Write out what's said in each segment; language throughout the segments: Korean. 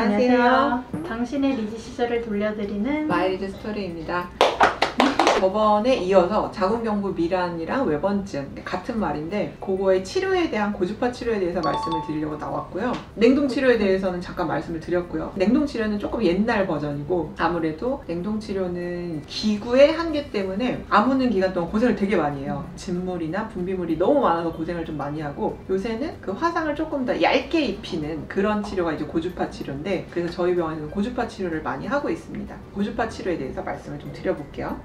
안녕하세요. 당신의 리즈 시절을 돌려드리는 마이리즈 스토리입니다. 저번에 이어서 자궁경부 미란이랑 외번증 같은 말인데 그거의 치료에 대한 고주파 치료에 대해서 말씀을 드리려고 나왔고요. 냉동 치료에 대해서는 잠깐 말씀을 드렸고요. 냉동 치료는 조금 옛날 버전이고 아무래도 냉동 치료는 기구의 한계 때문에 아무는 기간 동안 고생을 되게 많이 해요. 진물이나 분비물이 너무 많아서 고생을 좀 많이 하고 요새는 그 화상을 조금 더 얇게 입히는 그런 치료가 이제 고주파 치료인데 그래서 저희 병원에서는 고주파 치료를 많이 하고 있습니다. 고주파 치료에 대해서 말씀을 좀 드려볼게요.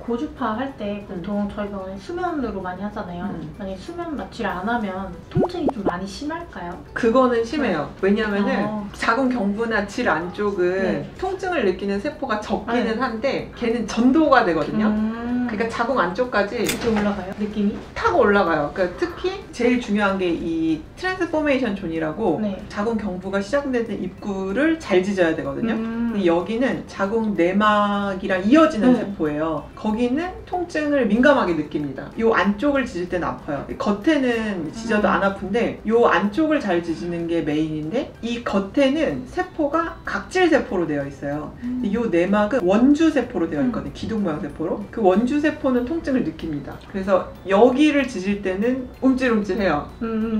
고주파 할 때 보통 저희 병원에 수면으로 많이 하잖아요. 만약에 수면 마취를 안 하면 통증이 좀 많이 심할까요? 그거는 심해요. 왜냐면은 자궁경부나 질 안쪽은 네. 통증을 느끼는 세포가 적기는 한데 걔는 전도가 되거든요. 그러니까 자궁 안쪽까지 이렇게 올라가요? 느낌이? 타고 올라가요. 그러니까 특히 제일 중요한 게 이 트랜스포메이션 존이라고 네. 자궁경부가 시작되는 입구를 잘 찢어야 되거든요. 근데 여기는 자궁 내막이랑 이어지는 세포예요. 거기는 통증을 민감하게 느낍니다. 이 안쪽을 찢을 때는 아파요. 겉에는 찢어도 안 아픈데 이 안쪽을 잘 찢는 게 메인인데 이 겉에는 세포가 각질 세포로 되어 있어요. 이 내막은 원주 세포로 되어 있거든요. 기둥 모양 세포로. 그 원주 세포는 통증을 느낍니다. 그래서 여기를 찢을 때는 움찔움찔해요.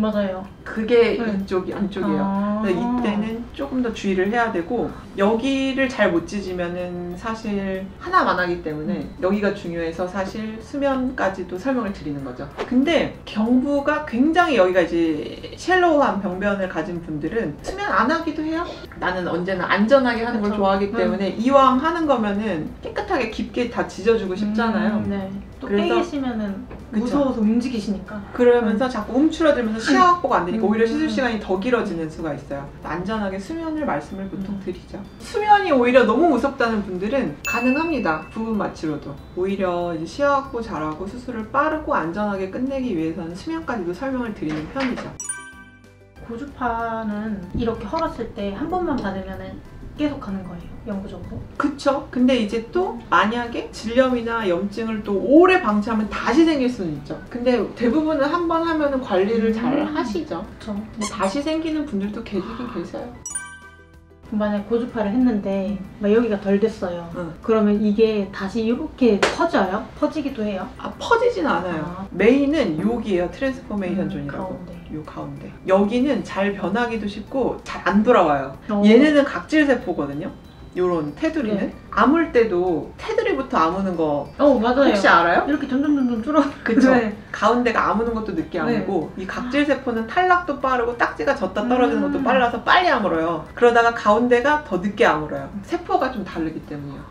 맞아요. 그게 이쪽이 안쪽이에요. 이때는 조금 더 주의를 해야 되고 여기를 잘 못 찢으면은 사실 하나만 하기 때문에 여기가 중요해서 사실 수면까지도 설명을 드리는 거죠. 근데 경부가 굉장히 여기가 이제 쉘로우한 병변을 가진 분들은 수면 안 하기도 해요. 나는 언제나 안전하게 하는 걸 좋아하기 때문에 이왕 하는 거면은 깨끗하게 깊게 다 찢어주고 싶잖아요. 네. 또 그래서- 깨계시면은 무서워서 움직이시니까. 그러면서 자꾸 움츠러들면서 시야 확보가 안 되니까 오히려 시술 시간이 더 길어지는 수가 있어요. 안전하게 수면을 말씀을 보통 드리죠. 수면이 오히려 너무 무섭다는 분들은 가능합니다. 부분 마취로도. 오히려 이제 시야 확보 잘하고 수술을 빠르고 안전하게 끝내기 위해서는 수면까지도 설명을 드리는 편이죠. 고주파는 이렇게 헐었을 때 한 번만 받으면은 계속 가는 거예요, 영구적으로? 그쵸? 근데 이제 또 만약에 질염이나 염증을 또 오래 방치하면 다시 생길 수는 있죠. 근데 대부분은 한 번 하면은 관리를 잘 하시죠. 그쵸. 근데 다시 생기는 분들도 계시긴 계세요. 만약에 고주파를 했는데 막 여기가 덜 됐어요. 응. 그러면 이게 다시 이렇게 퍼져요? 퍼지기도 해요? 퍼지진 않아요. 메인은 여기에요. 트랜스포메이션 존이라고. 가운데. 요 가운데. 여기는 잘 변하기도 쉽고 잘 안 돌아와요. 오. 얘네는 각질 세포거든요. 요런 테두리는. 네. 아물 때도 테두리부터 아무는 거 맞아요. 혹시 알아요? 이렇게 점점 줄어. 그쵸? 네. 가운데가 아무는 것도 늦게 아무고 이 각질 세포는 탈락도 빠르고 딱지가 졌다 떨어지는 것도 빨라서 빨리 아물어요. 그러다가 가운데가 더 늦게 아물어요. 세포가 좀 다르기 때문이에요.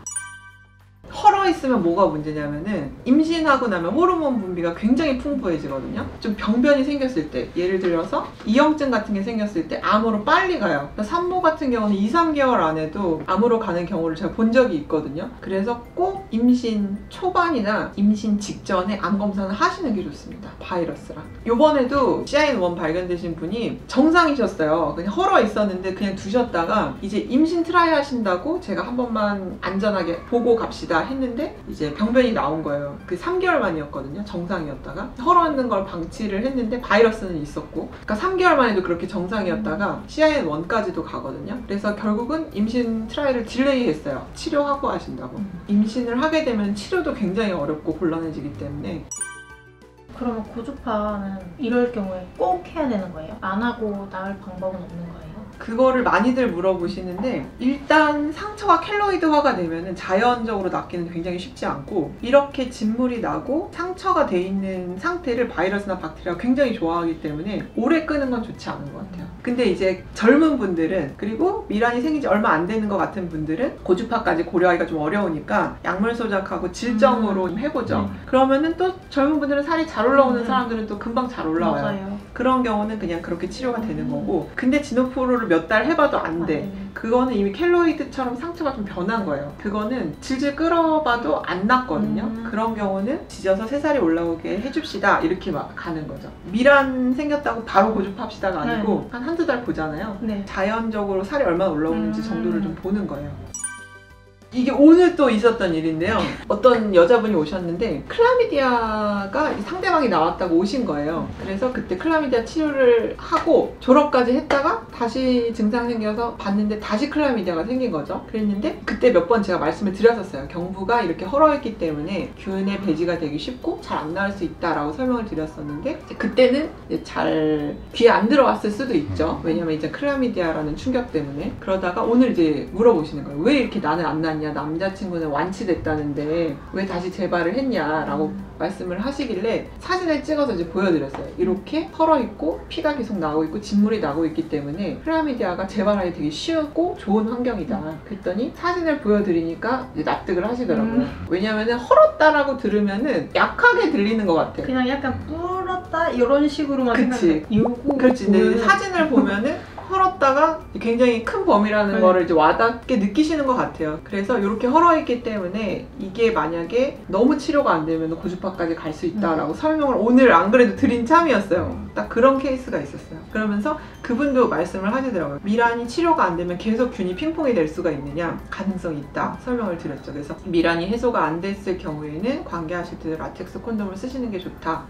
헐어 있으면 뭐가 문제냐면은 임신하고 나면 호르몬 분비가 굉장히 풍부해지거든요. 좀 병변이 생겼을 때 예를 들어서 이형증 같은 게 생겼을 때 암으로 빨리 가요. 산모 같은 경우는 2~3개월 안에도 암으로 가는 경우를 제가 본 적이 있거든요. 그래서 꼭 임신 초반이나 임신 직전에 암 검사는 하시는 게 좋습니다. 바이러스랑. 요번에도 CIN1 발견되신 분이 정상이셨어요. 그냥 헐어 있었는데 그냥 두셨다가 이제 임신 트라이 하신다고 제가 한 번만 안전하게 보고 갑시다 했는데 이제 병변이 나온 거예요. 그 3개월 만이었거든요. 정상이었다가 헐어있는 걸 방치를 했는데 바이러스는 있었고 그러니까 3개월 만에도 그렇게 정상이었다가 CIN1까지도 가거든요. 그래서 결국은 임신 트라이를 딜레이 했어요. 치료하고 하신다고. 임신을 하게 되면 치료도 굉장히 어렵고 곤란해지기 때문에. 그러면 고주파는 이럴 경우에 꼭 해야 되는 거예요? 안 하고 나을 방법은 없는 거예요? 그거를 많이들 물어보시는데 일단 상처가 켈로이드화가 되면 자연적으로 낫기는 굉장히 쉽지 않고 이렇게 진물이 나고 상처가 돼 있는 상태를 바이러스나 박테리아가 굉장히 좋아하기 때문에 오래 끄는 건 좋지 않은 것 같아요. 근데 이제 젊은 분들은 그리고 미란이 생긴 지 얼마 안 되는 것 같은 분들은 고주파까지 고려하기가 좀 어려우니까 약물 소작하고 질정으로 좀 해보죠. 그러면은 또 젊은 분들은 살이 잘 올라오는 사람들은 또 금방 잘 올라와요. 맞아요. 그런 경우는 그냥 그렇게 치료가 되는 거고 근데 지노프로를 몇 달 해봐도 안 돼. 그거는 이미 켈로이드처럼 상처가 좀 변한 거예요. 그거는 질질 끌어봐도 안 낫거든요. 그런 경우는 지져서 새살이 올라오게 해줍시다 이렇게 막 가는 거죠. 미란 생겼다고 바로 고주파합시다가 아니고 한 한두 달 보잖아요. 자연적으로 살이 얼마나 올라오는지 정도를 좀 보는 거예요. 이게 오늘 또 있었던 일인데요. 어떤 여자분이 오셨는데 클라미디아가 상대방이 나왔다고 오신 거예요. 그래서 그때 클라미디아 치료를 하고 졸업까지 했다가 다시 증상 생겨서 봤는데 다시 클라미디아가 생긴 거죠. 그랬는데 그때 몇 번 제가 말씀을 드렸었어요. 경부가 이렇게 헐어있기 때문에 균의 배지가 되기 쉽고 잘 안 나을 수 있다라고 설명을 드렸었는데 그때는 잘 귀에 안 들어왔을 수도 있죠. 왜냐면 이제 클라미디아라는 충격 때문에. 그러다가 오늘 이제 물어보시는 거예요. 왜 이렇게 나는 안 났냐? 남자친구는 완치됐다는데 왜 다시 재발을 했냐라고 말씀을 하시길래 사진을 찍어서 이제 보여드렸어요. 이렇게 헐어있고 피가 계속 나오고 있고 진물이 나고 있기 때문에 클라미디아가 재발하기 되게 쉽고 좋은 환경이다. 그랬더니 사진을 보여드리니까 이제 납득을 하시더라고요. 왜냐면은 헐었다라고 들으면은 약하게 들리는 것 같아. 그냥 약간 불었다 이런 식으로만 그치. 생각해. 그렇지. 근데 사진을 보면은 헐었다가 굉장히 큰 범위라는 거를 이제 와닿게 느끼시는 것 같아요. 그래서 이렇게 헐어있기 때문에 이게 만약에 너무 치료가 안 되면 고주파까지 갈 수 있다라고 설명을 오늘 안 그래도 드린 참이었어요. 딱 그런 케이스가 있었어요. 그러면서 그분도 말씀을 하시더라고요. 미란이 치료가 안 되면 계속 균이 핑퐁이 될 수가 있느냐? 가능성이 있다. 설명을 드렸죠. 그래서 미란이 해소가 안 됐을 경우에는 관계하실 때 라텍스 콘돔을 쓰시는 게 좋다.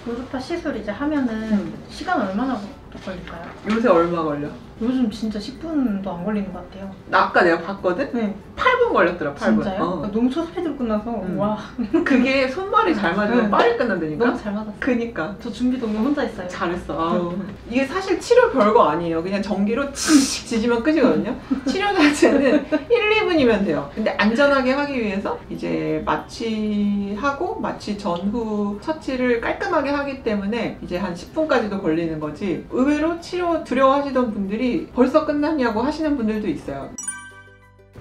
고주파 시술 이제 하면은 시간 얼마나 걸릴까요? 요새 얼마 걸려? 요즘 진짜 10분도 안 걸리는 것 같아요. 아까 내가 봤거든? 네. 8분 걸렸더라, 8분. 진짜요? 너무 첫 스피드로 끝나서 와. 그게 손발이 잘 맞으면 빨리 끝난다니까? 너무 잘 맞았어요. 그니까. 저 준비 너무 혼자 했어요. 잘했어. 아우. 이게 사실 치료 별거 아니에요. 그냥 전기로 칙 지지면 끝이거든요. 치료 자체는 1, 2분이면 돼요. 근데 안전하게 하기 위해서 이제 마취하고 마취 전후 처치를 깔끔하게 하기 때문에 이제 한 10분까지도 걸리는 거지. 의외로 치료 두려워하시던 분들이 벌써 끝났냐고 하시는 분들도 있어요.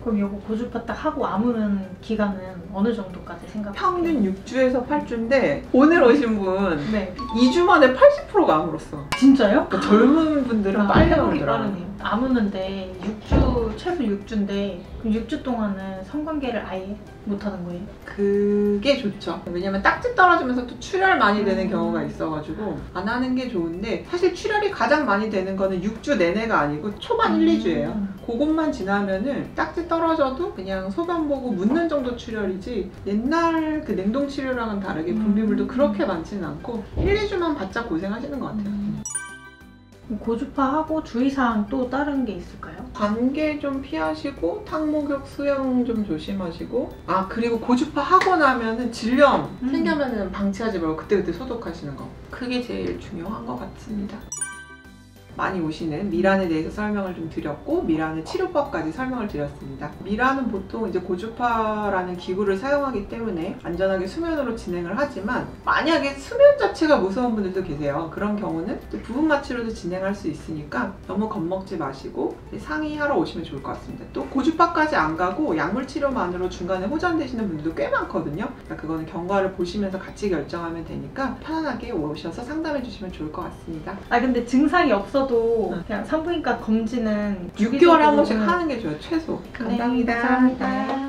그럼 이거 고주파 딱 하고 아무는 기간은 어느 정도까지 생각해요? 평균 6주에서 8주인데 오늘 오신 분 네. 2주 만에 80%가 아물었어. 진짜요? 그러니까 젊은 분들은 빨리 아물더라. 빠르네요. 아무는데 6주, 최소 6주인데 그럼 6주 동안은 성관계를 아예 못하는 거예요? 그게 좋죠. 왜냐면 딱지 떨어지면서 또 출혈 많이 되는 경우가 있어가지고 안 하는 게 좋은데 사실 출혈이 가장 많이 되는 거는 6주 내내가 아니고 초반 1, 2주예요. 그것만 지나면은 딱지 떨어져도 그냥 소변 보고 묻는 정도 출혈이지 옛날 그 냉동 치료랑은 다르게 분비물도 그렇게 많지는 않고 1, 2주만 바짝 고생하시는 것 같아요. 고주파하고 주의사항 또 다른 게 있을까요? 관계 좀 피하시고 탕목욕 수영 좀 조심하시고 그리고 고주파 하고 나면은 질염 생기면은 방치하지 말고 그때그때 소독하시는 거 그게 제일 중요한 것 같습니다. 많이 오시는 미란에 대해서 설명을 좀 드렸고 미란의 치료법까지 설명을 드렸습니다. 미란은 보통 이제 고주파라는 기구를 사용하기 때문에 안전하게 수면으로 진행을 하지만 만약에 수면 자체가 무서운 분들도 계세요. 그런 경우는 부분 마취로도 진행할 수 있으니까 너무 겁먹지 마시고 상의하러 오시면 좋을 것 같습니다. 또 고주파까지 안 가고 약물 치료만으로 중간에 호전되시는 분들도 꽤 많거든요. 그러니까 그거는 경과를 보시면서 같이 결정하면 되니까 편안하게 오셔서 상담해 주시면 좋을 것 같습니다. 근데 증상이 없어도 그냥 산부인과 검진은 6개월에 한 번씩 하는 게 좋아요. 최소. 감사합니다.